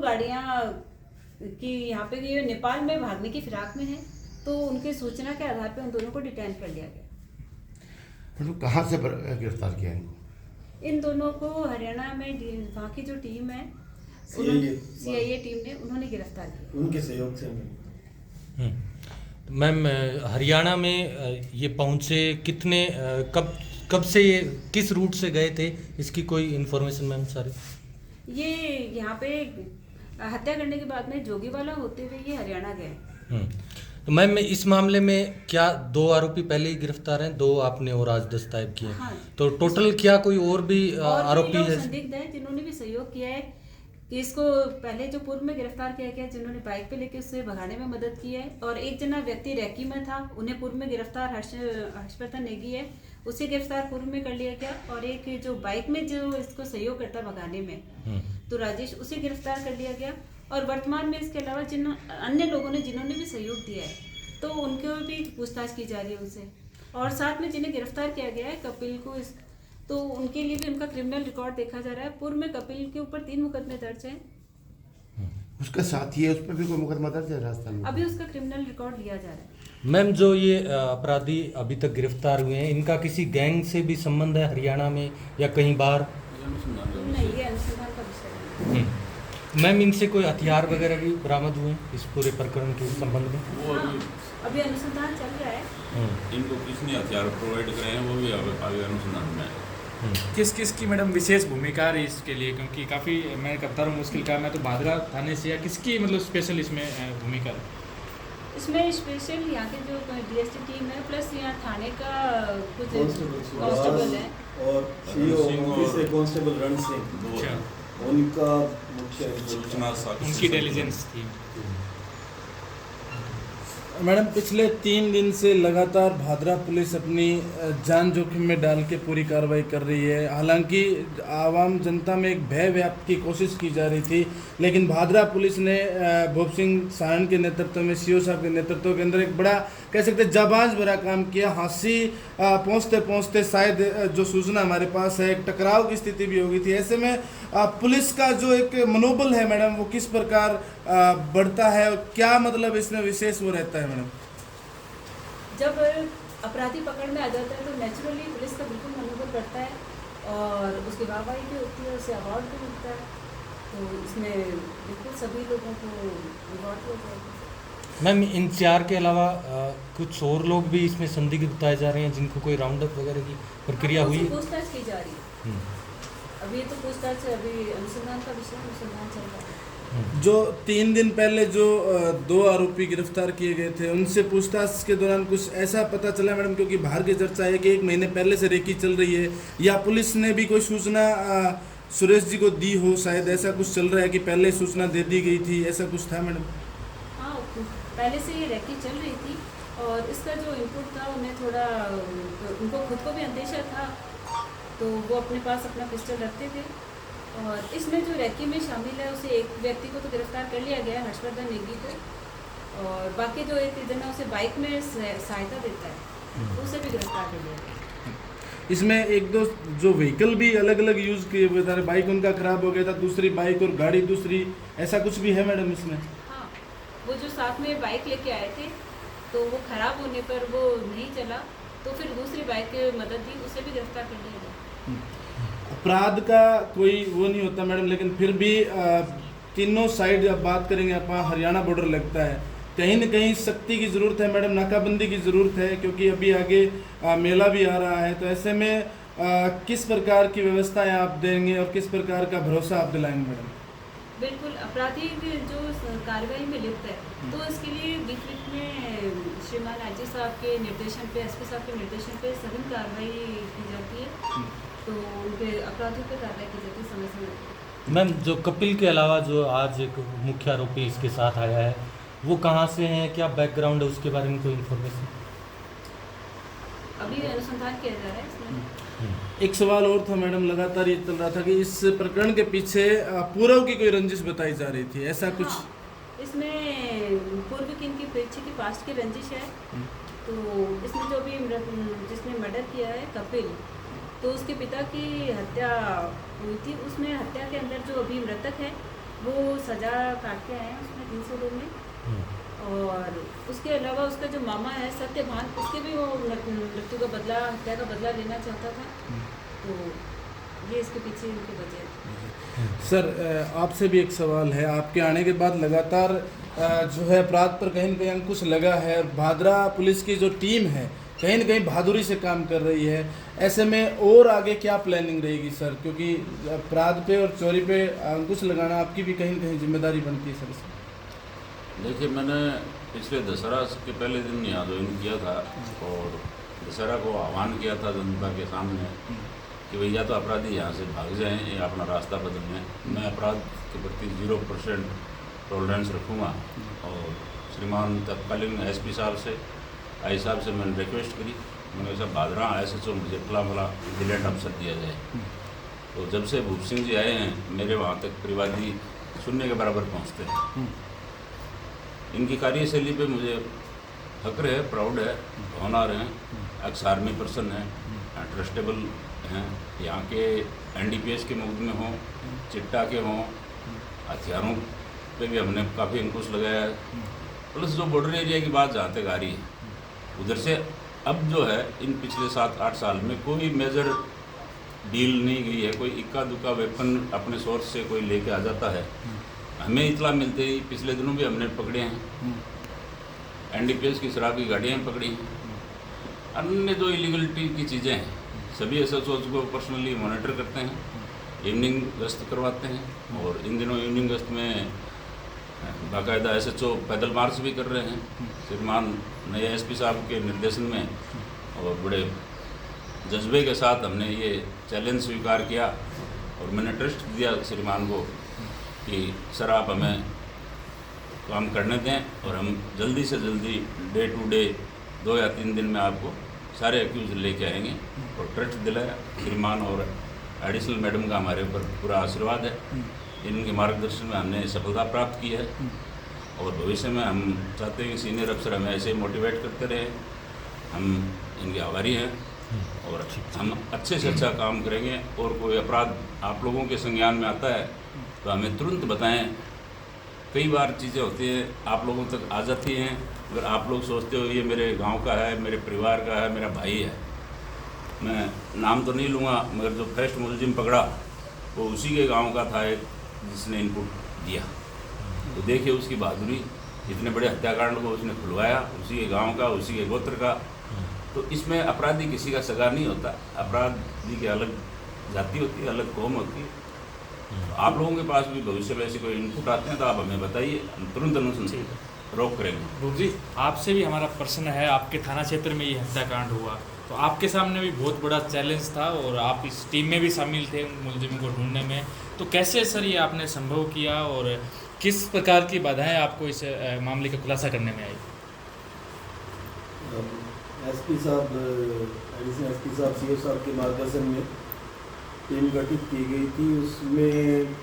गाड़ियाँ कि यहाँ पे ये नेपाल में भागने की फिराक में है, तो उनके सूचना के आधार पे उन दोनों को डिटेन कर लिया गया। तो कहाँ से गिरफ्तार किया इनको? इन दोनों को हरियाणा में वहाँ की जो टीम है, CIA टीम ने उन्होंने गिरफ्तार किया, उनके सहयोग से। मैम, हरियाणा में ये पहुँचे कितने कब से, ये किस रूट से गए थे, इसकी कोई इन्फॉर्मेशन मैम? सारे ये यहाँ पे हत्या करने के बाद में जोगीवाला होते हुए ये हरियाणा गए। तो मैम, इस मामले में क्या 2 आरोपी पहले ही गिरफ्तार हैं, 2 आपने और आज दस्तयाब किए? हाँ। तो टोटल क्या कोई और भी आरोपी लोग है? संदिग्ध है जिन्होंने भी सहयोग किया है कि इसको पहले जो पूर्व में गिरफ्तार किया गया, जिन्होंने बाइक पे लेके उससे भगाने में मदद की है, और एक जना व्यक्ति रैकी में था, उन्हें पूर्व में गिरफ्तार हर्षवर्धन नेगी है, उसे गिरफ्तार पूर्व में कर लिया गया। और एक जो बाइक में जो इसको सहयोग करता भगाने में, तो राजेश, उसे गिरफ्तार कर लिया गया। और वर्तमान में इसके अलावा जिन अन्य लोगों ने जिन्होंने भी सहयोग दिया है, तो उनको भी पूछताछ की जा रही है उनसे। और साथ में जिन्हें गिरफ्तार किया गया है कपिल को, तो उनके लिए भी उनका क्रिमिनल रिकॉर्ड देखा जा रहा है। पूर्व में कपिल के ऊपर 3 मुकदमे दर्ज हैं। उसका साथी है, उस पर भी कोई मुकदमा दर्ज है राजस्थान में? अभी उसका क्रिमिनल रिकॉर्ड लिया जा रहा है। मैम, जो ये अपराधी अभी तक गिरफ्तार हुए हैं, इनका किसी गैंग से भी संबंध है हरियाणा में या कहीं बाहर? नहीं, ये अनुसंधान का विषय है। मैम, इनसे कोई हथियार वगैरह भी बरामद हुए हैं इस पूरे प्रकरण के संबंध में? वो अभी अनुसंधान चल रहा है। इनको किसने हथियार प्रोवाइड करे हैं, वो भी आगे अनुसंधान में है। किस किस की मैडम विशेष भूमिका रही इसके लिए, क्योंकि काफ़ी मैं करता हूँ मुश्किल काम है, तो भादरा थाने से या किसकी मतलब स्पेशल इसमें भूमिका है? इसमें स्पेशल यहाँ के जो DST टीम है, प्लस यहाँ थाने का कुछ कांस्टेबल है, और कांस्टेबल रण सिंह, उनका मुख्य सूचना उनकी इंटेलिजेंस थी। मैडम, पिछले 3 दिन से लगातार भादरा पुलिस अपनी जान जोखिम में डाल के पूरी कार्रवाई कर रही है। हालांकि आवाम जनता में एक भय व्याप्त की कोशिश की जा रही थी, लेकिन भादरा पुलिस ने भूप सिंह साहन के नेतृत्व में, CO साहब के नेतृत्व के अंदर एक बड़ा, कह सकते हैं, जाबाज भरा काम किया। हांसी पहुँचते पहुँचते शायद जो सूचना हमारे पास है, एक टकराव की स्थिति भी हो गई थी। ऐसे में पुलिस का जो एक मनोबल है मैडम, वो किस प्रकार बढ़ता है और क्या मतलब इसमें विशेष वो रहता है मैडम? जब अपराधी पकड़ में आ जाता है तो नेचुरली पुलिस का बिल्कुल मनोबल बढ़ता है और उसकी वाहवाही भी होती है, उसे अवार्ड भी मिलता है, तो इसमें बिल्कुल सभी लोगों को रिवॉर्ड हो जाएगा। मैम, इन 4 के अलावा कुछ और लोग भी इसमें संदिग्ध बताए जा रहे हैं, जिनको कोई राउंड अप वगैरह की प्रक्रिया हुई है? पूछताछ की जा रही है। अभी तो पूछताछ, अभी अनुसंधान का विषय, अनुसंधान चल रहा है। जो 3 दिन पहले जो 2 आरोपी गिरफ्तार किए गए थे, उनसे पूछताछ के दौरान कुछ ऐसा पता चला मैडम, क्योंकि बाहर की चर्चा है कि 1 महीने पहले से रेकी चल रही है, या पुलिस ने भी कोई सूचना सुरेश जी को दी हो, शायद ऐसा कुछ चल रहा है कि पहले सूचना दे दी गई थी, ऐसा कुछ था मैडम? हाँ, पहले से ये रेकी चल रही थी और इसका जो इनपुट था, उन्हें थोड़ा, उनको खुद को भी अंदेशा था, तो वो अपने पास अपना पिस्टल रखते थे। और इसमें जो रेकी में शामिल है, उसे एक व्यक्ति को तो गिरफ्तार कर लिया गया है, हर्षवर्धन नेगी को, और बाकी जो एक जना उसे बाइक में सहायता देता है, उसे भी गिरफ्तार कर लिया गया। इसमें 1-2 जो व्हीकल भी अलग अलग यूज़ किए हुए थे, बाइक उनका खराब हो गया था, दूसरी बाइक और गाड़ी दूसरी, ऐसा कुछ भी है मैडम इसमें? हाँ, वो जो साथ में बाइक लेके आए थे, तो वो खराब होने पर वो नहीं चला, तो फिर दूसरी बाइक की मदद दी, उसे भी गिरफ्तार कर लिया गया। अपराध का कोई वो नहीं होता मैडम, लेकिन फिर भी तीनों साइड जब बात करेंगे, अपना हरियाणा बॉर्डर लगता है, कहीं न कहीं सख्ती की ज़रूरत है मैडम, नाकाबंदी की ज़रूरत है, क्योंकि अभी आगे मेला भी आ रहा है। तो ऐसे में किस प्रकार की व्यवस्थाएं आप देंगे और किस प्रकार का भरोसा आप दिलाएंगे मैडम? बिल्कुल, अपराधी जो कार्रवाई में लिप्त है, तो इसके लिए बीच बीच में श्रीमान IG साहब के निर्देशन पे, SP साहब के निर्देशन पे सघन कार्रवाई की जाती है, तो उनके अपराधियों पर कार्रवाई की जाती है समय समय। मैम, जो कपिल के अलावा जो आज एक मुख्य आरोपी इसके साथ आया है, वो कहाँ से हैं, क्या बैकग्राउंड है, उसके बारे में कोई इन्फॉर्मेशन? अभी अनुसंधान किया जा रहा है इसमें। एक सवाल और था मैडम, लगातार ये चल रहा था कि इस प्रकरण के पीछे पूर्व की कोई रंजिश बताई जा रही थी, ऐसा कुछ? हाँ, इसमें पूर्व की इनकी पीछे की पास्ट की रंजिश है। तो इसमें जो भी जिसने मर्डर किया है कपिल, तो उसके पिता की हत्या हुई थी। उसमें हत्या के अंदर जो अभी मृतक है, वो सजा काट के आए हैं उसमें 302 में। और उसके अलावा उसका जो मामा है सत्यभान, उसके भी वो मृत्यु का बदला, हत्या का बदला लेना चाहता था। तो ये इसके पीछे उनकी वजह है। सर आपसे भी एक सवाल है, आपके आने के बाद लगातार जो है अपराध पर कहीं न कहीं अंकुश लगा है। भादरा पुलिस की जो टीम है कहीं न कहीं बहादुरी से काम कर रही है, ऐसे में और आगे क्या प्लानिंग रहेगी सर? क्योंकि अपराध पे और चोरी पे अंकुश लगाना आपकी भी कहीं न कहीं जिम्मेदारी बनती है सर इसमें। देखिए, मैंने पिछले दशहरा के पहले दिन यहाँ ज्वाइन किया था और दशहरा को आह्वान किया था जनता के सामने कि भैया तो अपराधी यहाँ से भाग जाएं या अपना रास्ता बदल लें। मैं अपराध के प्रति 0% टॉलरेंस रखूँगा। और श्रीमान तत्कालीन एसपी साहब से, आई साहब से मैंने रिक्वेस्ट करी, मैंने कहा भादरा SHO मुझे फला विजिलेंट अफसर दिया जाए। तो जब से भूप सिंह जी आए हैं मेरे वहाँ तक परिवादी शून्य के बराबर पहुँचते हैं। इनकी कार्यशैली पे मुझे फक्र है, प्राउड है, ऑनर है। एक्स आर्मी पर्सन है, ट्रस्टेबल हैं। यहाँ के NDPS के मुकदमे हों, चिट्टा के हों, हथियारों पे भी हमने काफ़ी अंकुश लगाया है। प्लस जो बॉर्डर एरिया की बात जहाँ तक आ रही है, उधर से अब जो है इन पिछले 7-8 साल में कोई मेजर डील नहीं गई है। कोई इक्का दुक्का वेपन अपने सोर्स से कोई लेके आ जाता है। हमें इतला मिलते ही पिछले दिनों भी हमने पकड़े हैं। NDPS की शराब की गाड़ियाँ पकड़ी हैं। अन्य जो इलीगलिटी की चीज़ें हैं सभी SHOs को पर्सनली मॉनिटर करते हैं, इवनिंग गश्त करवाते हैं। और इन दिनों इवनिंग गश्त में बाकायदा SHO पैदल मार्च भी कर रहे हैं श्रीमान नए SP साहब के निर्देशन में। और बड़े जज्बे के साथ हमने ये चैलेंज स्वीकार किया और मैंने ट्रस्ट दिया श्रीमान को कि सर आप हमें काम करने दें और हम जल्दी से जल्दी डे टू डे 2 या 3 दिन में आपको सारे एक्यूज लेके आएंगे। और ट्रस्ट दिलाया श्रीमान और एडिशनल मैडम का हमारे ऊपर पूरा आशीर्वाद है। इनके मार्गदर्शन में हमने सफलता प्राप्त की है और भविष्य में हम चाहते हैं कि सीनियर अफसर हमें ऐसे मोटिवेट करते रहे। हम इनके आभारी हैं और हम अच्छे से अच्छा काम करेंगे। और कोई अपराध आप लोगों के संज्ञान में आता है तो हमें तुरंत बताएं। कई बार चीज़ें होती हैं आप लोगों तक आ जाती हैं, अगर आप लोग सोचते हो ये मेरे गांव का है, मेरे परिवार का है, मेरा भाई है, मैं नाम तो नहीं लूँगा, मगर जो फर्स्ट मुलजिम पकड़ा वो उसी के गांव का था एक जिसने इनपुट दिया। तो देखिए उसकी बहादुरी, इतने बड़े हत्याकांड को उसने खुलवाया, उसी के गांव का, उसी के गोत्र का। तो इसमें अपराधी किसी का सगा नहीं होता। अपराधी की अलग जाति होती है, अलग कौम होती है। तो आप लोगों के पास भी भविष्य में ऐसे कोई इनपुट आते हैं तो आप हमें बताइए, हम तुरंत अनुसंधान रोक करेंगे। रूप जी, आपसे भी हमारा प्रश्न है, आपके थाना क्षेत्र में ये हत्याकांड हुआ तो आपके सामने भी बहुत बड़ा चैलेंज था और आप इस टीम में भी शामिल थे मुलजिम को ढूंढने में। तो कैसे सर ये आपने संभव किया और किस प्रकार की बाधाएं आपको इस मामले का खुलासा करने में आई? SP साहब, एडिशनल SP साहब, CO साहब के मार्गदर्शन में टीम गठित की गई थी। उसमें